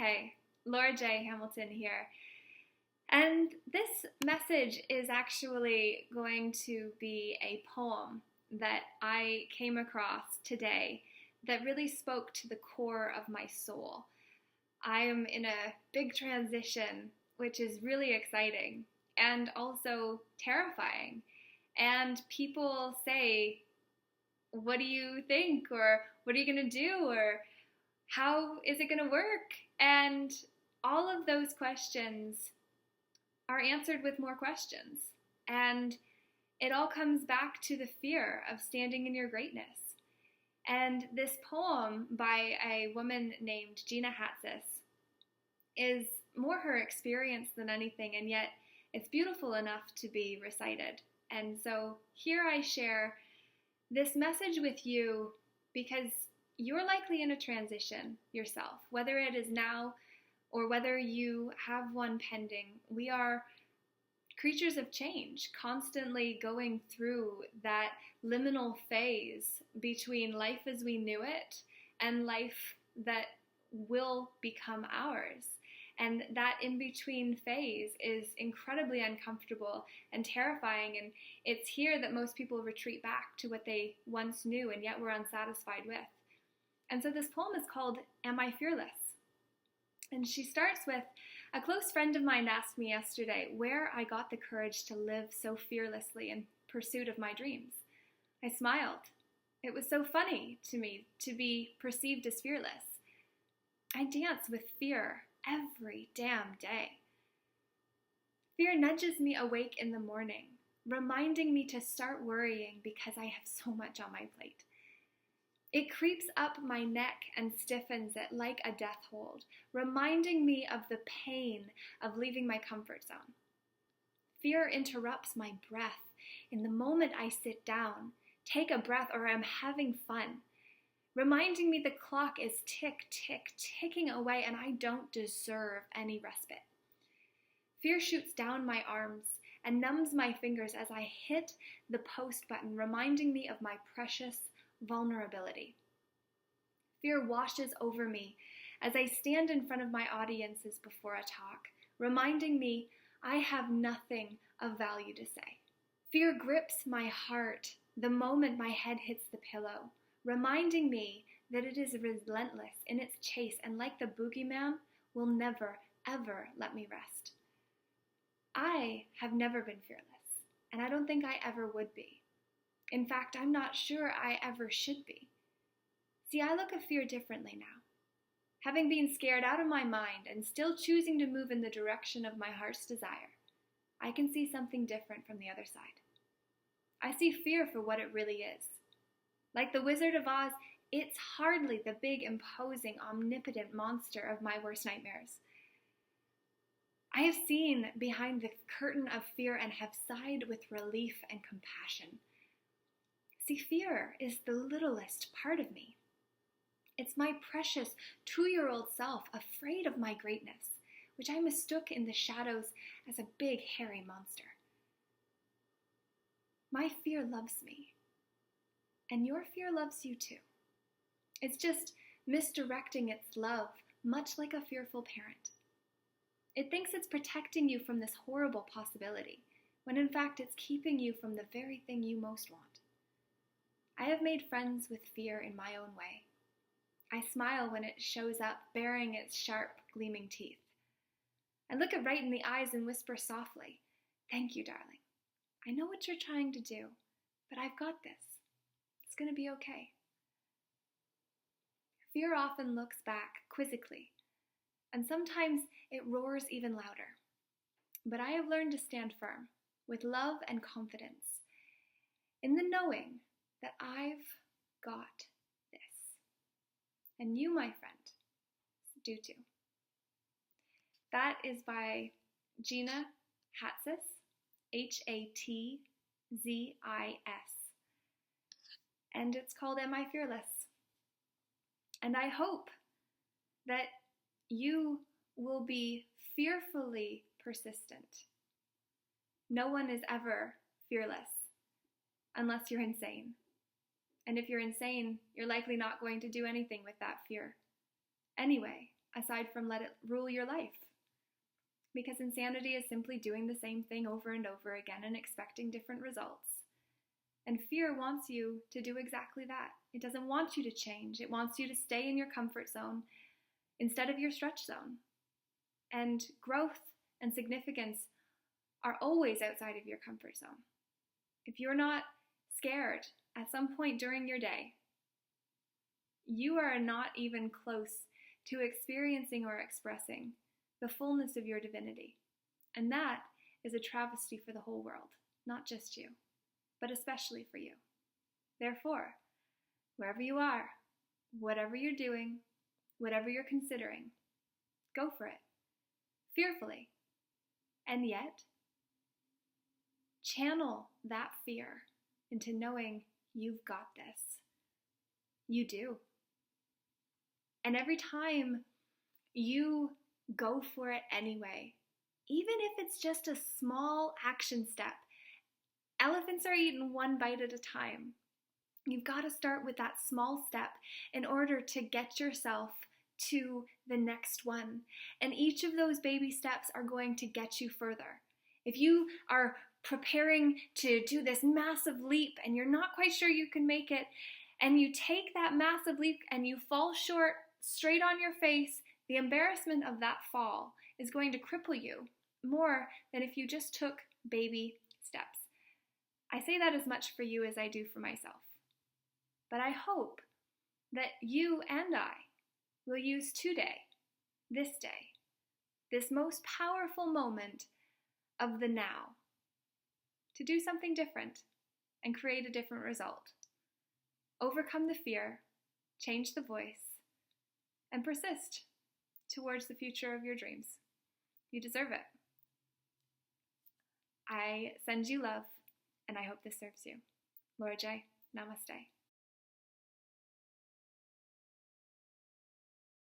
Hey, Laura J. Hamilton here. And this message is actually going to be a poem that I came across today that really spoke to the core of my soul. I am in a big transition, which is really exciting and also terrifying. And people say, "What do you think?" or "What are you going to do?" or "How is it going to work?" And all of those questions are answered with more questions. And it all comes back to the fear of standing in your greatness. And this poem by a woman named Gina Hatzis is more her experience than anything, and yet it's beautiful enough to be recited. And so here I share this message with you because you're likely in a transition yourself, whether it is now or whether you have one pending. We are creatures of change, constantly going through that liminal phase between life as we knew it and life that will become ours. And that in-between phase is incredibly uncomfortable and terrifying, and it's here that most people retreat back to what they once knew and yet were unsatisfied with. And so this poem is called "Am I Fearless?" And she starts with, "A close friend of mine asked me yesterday where I got the courage to live so fearlessly in pursuit of my dreams. I smiled. It was so funny to me to be perceived as fearless. I dance with fear every damn day. Fear nudges me awake in the morning, reminding me to start worrying because I have so much on my plate. It creeps up my neck and stiffens it like a death hold, reminding me of the pain of leaving my comfort zone. Fear interrupts my breath in the moment I sit down, take a breath, or am having fun, reminding me the clock is ticking away and I don't deserve any respite. Fear shoots down my arms and numbs my fingers as I hit the post button, reminding me of my precious vulnerability. Fear washes over me as I stand in front of my audiences before a talk, reminding me I have nothing of value to say. Fear grips my heart the moment my head hits the pillow, reminding me that it is relentless in its chase and, like the boogeyman, will never, ever let me rest. I have never been fearless, and I don't think I ever would be. In fact, I'm not sure I ever should be. See, I look at fear differently now. Having been scared out of my mind and still choosing to move in the direction of my heart's desire, I can see something different from the other side. I see fear for what it really is. Like the Wizard of Oz, it's hardly the big, imposing, omnipotent monster of my worst nightmares. I have seen behind the curtain of fear and have sighed with relief and compassion. See, fear is the littlest part of me. It's my precious 2-year-old self afraid of my greatness, which I mistook in the shadows as a big, hairy monster. My fear loves me, and your fear loves you too. It's just misdirecting its love, much like a fearful parent. It thinks it's protecting you from this horrible possibility, when in fact it's keeping you from the very thing you most want. I have made friends with fear in my own way. I smile when it shows up, baring its sharp, gleaming teeth. I look it right in the eyes and whisper softly, "Thank you, darling. I know what you're trying to do, but I've got this. It's going to be okay." Fear often looks back quizzically, and sometimes it roars even louder. But I have learned to stand firm, with love and confidence, in the knowing that I've got this. And you, my friend, do too. That is by Gina Hatzis, Hatzis. And it's called "Am I Fearless?" And I hope that you will be fearfully persistent. No one is ever fearless unless you're insane. And if you're insane, you're likely not going to do anything with that fear. Anyway, aside from let it rule your life. Because insanity is simply doing the same thing over and over again and expecting different results. And fear wants you to do exactly that. It doesn't want you to change. It wants you to stay in your comfort zone instead of your stretch zone. And growth and significance are always outside of your comfort zone. If you're not scared at some point during your day, you are not even close to experiencing or expressing the fullness of your divinity. And that is a travesty for the whole world, not just you, but especially for you. Therefore, wherever you are, whatever you're doing, whatever you're considering, go for it, fearfully. And yet, channel that fear into knowing you've got this. You do. And every time you go for it anyway, even if it's just a small action step, elephants are eaten one bite at a time. You've got to start with that small step in order to get yourself to the next one. And each of those baby steps are going to get you further. If you are preparing to do this massive leap and you're not quite sure you can make it, and you take that massive leap and you fall short straight on your face, the embarrassment of that fall is going to cripple you more than if you just took baby steps. I say that as much for you as I do for myself. But I hope that you and I will use today, this most powerful moment of the now, to do something different and create a different result. Overcome the fear, change the voice, and persist towards the future of your dreams. You deserve it. I send you love, and I hope this serves you. Laura J, namaste.